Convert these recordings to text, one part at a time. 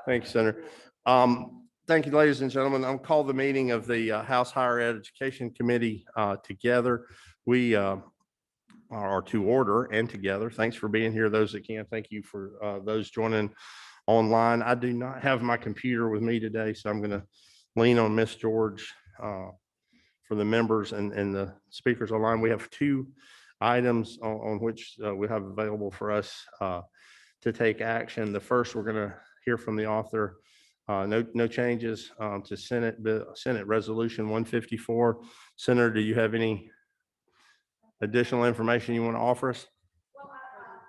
Thank you, Senator. Thank you, ladies and gentlemen. I'll call the meeting of the House Higher Ed Education Committee together. We are to order and together. Thanks for being here. Those that can, thank you for those joining online. I do not have my computer with me today, so I'm going to lean on Miss George for the members and the speakers online. We have two items on which we have available for us to take action. The first, we're going to hear from the author. No changes to Senate Resolution 154. Senator, do you have any additional information you want to offer us?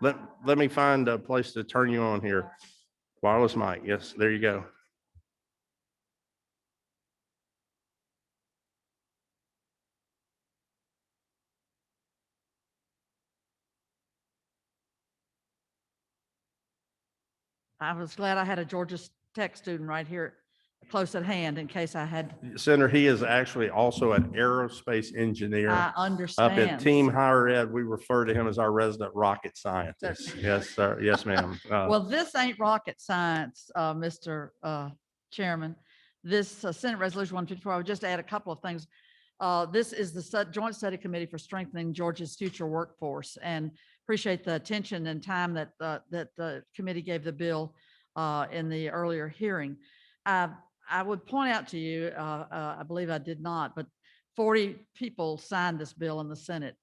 Let me find a place to turn you on here. Wireless mic. Yes, there you go. I was glad I had a Georgia Tech student right here close at hand in case I had. Senator, he is actually also an aerospace engineer. I Up understand. at Team Higher Ed, we refer to him as our resident rocket scientist. Yes, sir. Yes, ma'am. Well, this ain't rocket science, Mr. Chairman. This Senate Resolution 154, I would just add a couple of things. This is the Joint Study Committee for Strengthening Georgia's Future Workforce, and appreciate the attention and time that the committee gave the bill in the earlier hearing. I would point out to you, I believe I did not, but 40 people signed this bill in the Senate,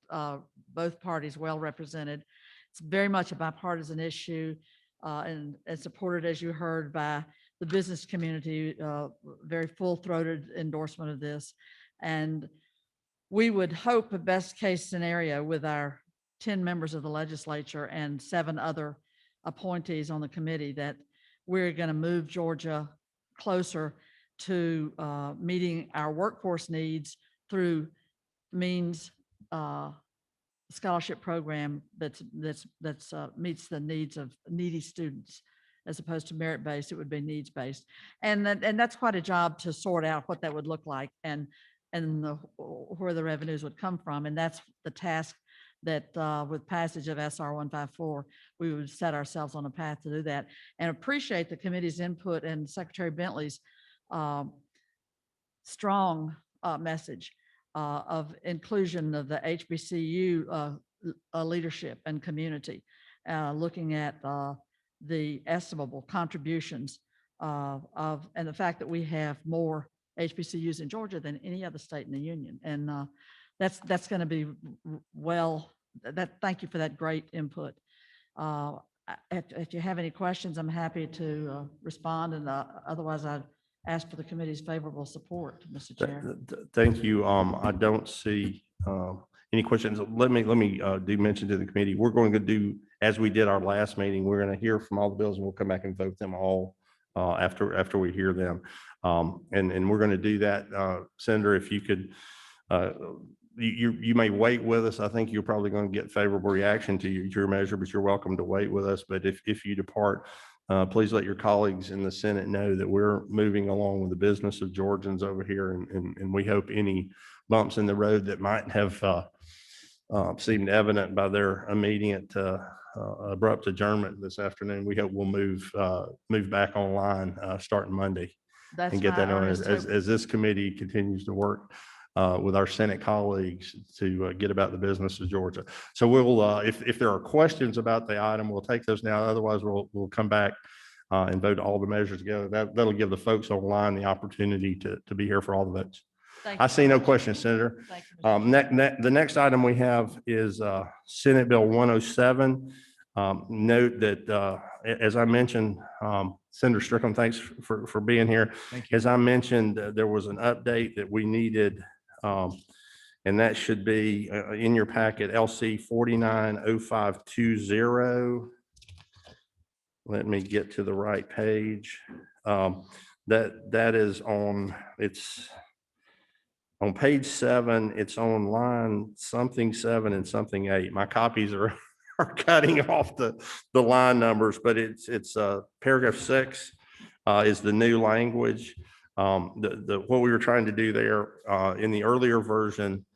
both parties well represented. It's very much a bipartisan issue and supported, as you heard, by the business community, very full-throated endorsement of this. And we would hope a best case scenario with our 10 members of the legislature and 7 other appointees on the committee that we're going to move Georgia closer to meeting our workforce needs through means scholarship program that meets the needs of needy students, as opposed to merit-based. It would be needs-based, and that's quite a job to sort out what that would look like and where the revenues would come from, and that's the task that with passage of SR 154, we would set ourselves on a path to do that. And appreciate the committee's input and Secretary Bentley's strong message of inclusion of the HBCU leadership and community, looking at the estimable contributions and the fact that we have more HBCUs in Georgia than any other state in the union. And that's going to be thank you for that great input. If you have any questions, I'm happy to respond, and otherwise I'd ask for the committee's favorable support, Mr. Chair. Thank you. I don't see any questions. Let me do mention to the committee, we're going to do, as we did our last meeting, we're going to hear from all the bills and we'll come back and vote them all after we hear them. And we're going to do that. Senator, if you could, you may wait with us. I think you're probably going to get favorable reaction to your measure, but you're welcome to wait with us. But if you depart, please let your colleagues in the Senate know that we're moving along with the business of Georgians over here. And we hope any bumps in the road that might have seemed evident by their immediate abrupt adjournment this afternoon, we hope we'll move back online starting Monday. That's and get that on as this committee continues to work with our Senate colleagues to get about the business of Georgia. So we'll, if there are questions about the item, we'll take those now. Otherwise, we'll come back and vote all the measures together. That'll give the folks online the opportunity to be here for all the votes. I see no questions, Senator. The next item we have is Senate Bill 107. Note that, as I mentioned, Senator Strickland, thanks for being here. As I mentioned, there was an update that we needed, and that should be in your packet, LC 490520. Let me get to the right page. That is on, it's on page 7. It's on line something 7 and something 8. My copies are cutting off the line numbers, but it's paragraph 6 is the new language. What we were trying to do there in the earlier version,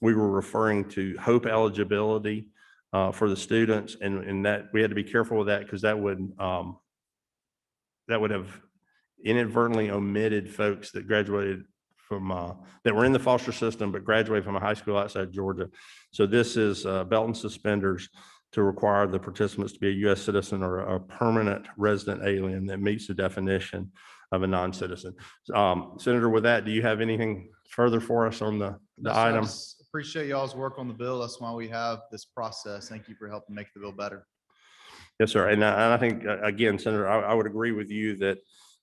we were referring to HOPE eligibility for the students, and that we had to be careful with that because that would that would have inadvertently omitted folks that graduated from, that were in the foster system, but graduated from a high school outside Georgia. So this is belt and suspenders to require the participants to be a U.S. citizen or a permanent resident alien that meets the definition of a non-citizen. Senator, with that, do you have anything further for us on the No, sir, I item? just appreciate y'all's work on the bill. That's why we have this process. Thank you for helping make the bill better. Yes, sir. And I think, again, Senator, I would agree with you that,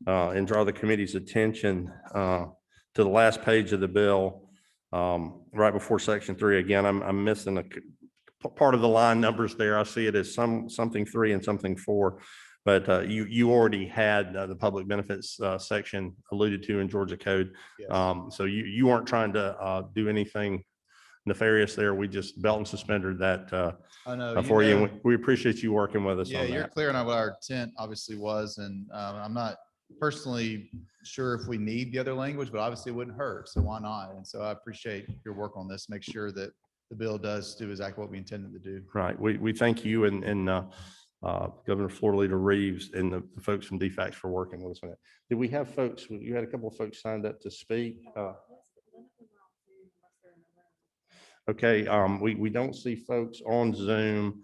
and draw the committee's attention to the last page of the bill, right before section 3. Again, I'm missing a part of the line numbers there. I see it as something 3 and something 4. But you already had the public benefits section alluded to in Georgia code. Yes. So you weren't trying to do anything nefarious there. We just belt and suspended that I know. for you. know- And we appreciate you working with us Yeah, on you're that. clear on what our intent obviously was, and I'm not personally sure if we need the other language, but obviously it wouldn't hurt, so why not? And so I appreciate your work on this, make sure that the bill does do exactly what we intended to do. Right. We thank you and Governor Florida Leader Reeves and the folks from DFACS for working with us on it. Did we have folks, you had a couple of folks signed up to speak? Okay, we don't see folks on Zoom.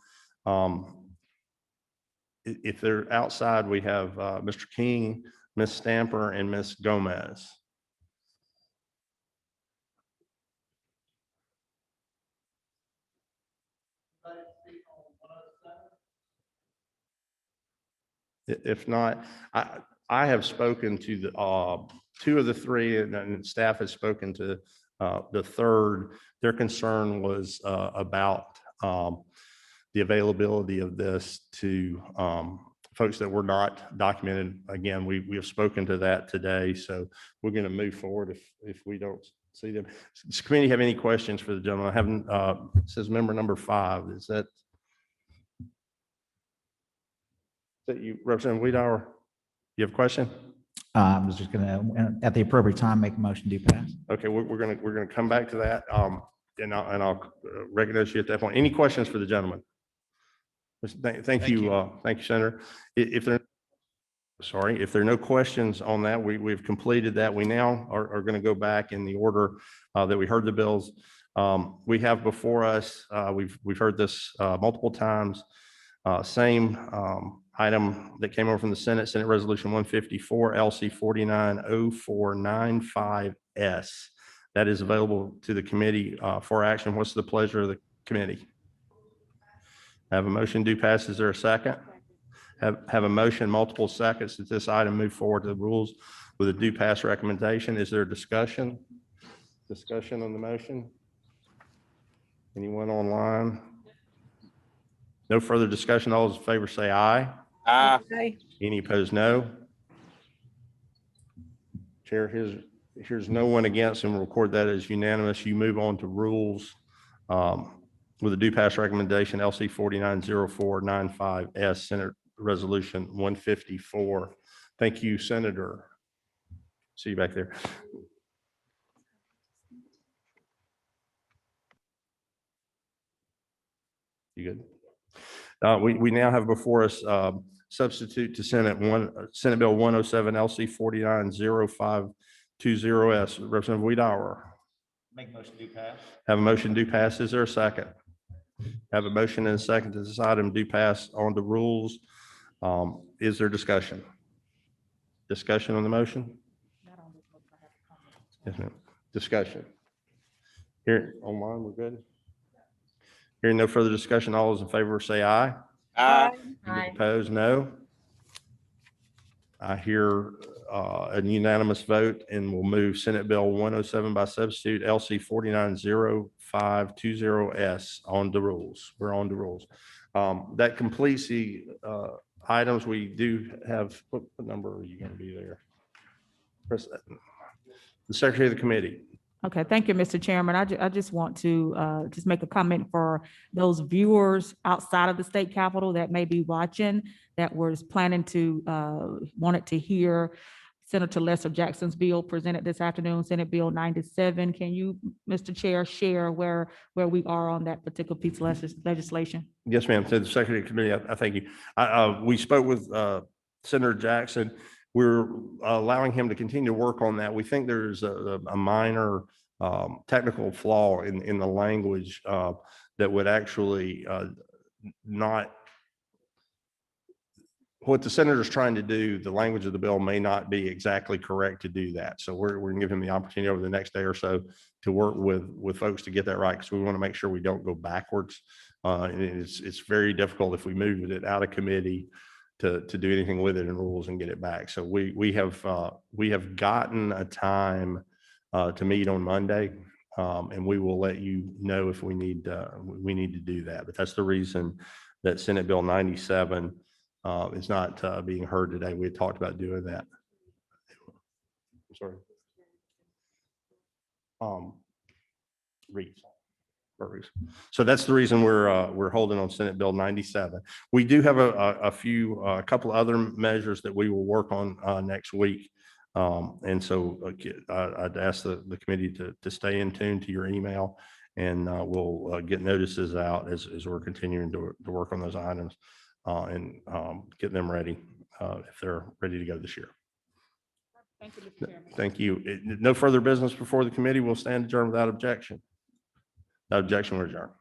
If they're outside, we have Mr. King, Ms. Stamper, and Ms. Gomez. If not, I have spoken to the 2 of the 3, and staff has spoken to the third. Their concern was about the availability of this to folks that were not documented. Again, we have spoken to that today, so we're going to move forward if we don't see them. Does the committee have any questions for the gentleman? I haven't, it says member number 5. Is that you, Representative Wiedauer? You have a question? I was just gonna, at the appropriate time, make a motion to pass. Okay, we're gonna come back to that. And I'll recognize you at that point. Any questions for the gentleman? Thank you, Senator. If there are no questions on that, we've completed that. We now are going to go back in the order that we heard the bills. We have before us, we've heard this multiple times. Same item that came over from the Senate Resolution 154, LC 490495S. That is available to the committee for action. What's the pleasure of the committee? Have a motion do pass. Is there a second? Have a motion, multiple seconds that this item move forward to the rules with a do pass recommendation. Is there a discussion? Discussion on the motion? Anyone online? No further discussion. All those in favor say aye. Aye. Any opposed, no. Chair, here's no one against, and we'll record that as unanimous. You move on to rules with a do pass recommendation, LC 490495S, Senate Resolution 154. Thank you, Senator. See you back there. You good? We now have before us substitute to Senate Bill 107 LC 490520S. Representative Wiedauer. Make motion to pass. Have a motion do pass. Is there a second? Have a motion and a second to this item do pass on the rules. Is there discussion? Discussion on the motion? Yes, ma'am. Discussion. Here online, we're good. Hearing no further discussion, all those in favor say aye. Aye. Any opposed, no. I hear a unanimous vote, and we'll move Senate Bill 107 by substitute LC 490520S on the rules. We're on the rules. That completes the items. We do have, what number are you going to be there? Press that. The Secretary of the Committee. Okay, thank you, Mr. Chairman. I just want to just make a comment for those viewers outside of the state capitol that may be watching, that was planning to, wanted to hear Senator Lester Jackson's bill presented this afternoon, Senate Bill 97. Can you, Mr. Chair, share where we are on that particular piece of legislation? Yes, ma'am. To the Secretary of the Committee, I thank you. We spoke with Senator Jackson. we're allowing him to continue to work on that. We think there's a minor technical flaw in the language that would actually not, what the senator's trying to do, the language of the bill may not be exactly correct to do that. So we're going to give him the opportunity over the next day or so to work with folks to get that right, because we want to make sure we don't go backwards. And it's very difficult if we move it out of committee to do anything with it in rules and get it back. So we have gotten a time to meet on Monday, and we will let you know if we need to do that. But that's the reason that Senate Bill 97 is not being heard today. We had talked about doing that. I'm sorry. Reeves. So that's the reason we're holding on Senate Bill 97. We do have a couple other measures that we will work on next week. And so I'd ask the committee to stay in tune to your email, and we'll get notices out as we're continuing to work on those items and get them ready if they're ready to go this year. Thank you, Mr. Chairman. Thank you. No further business before the committee. Will stand adjourned without objection. Without objection, we're adjourned.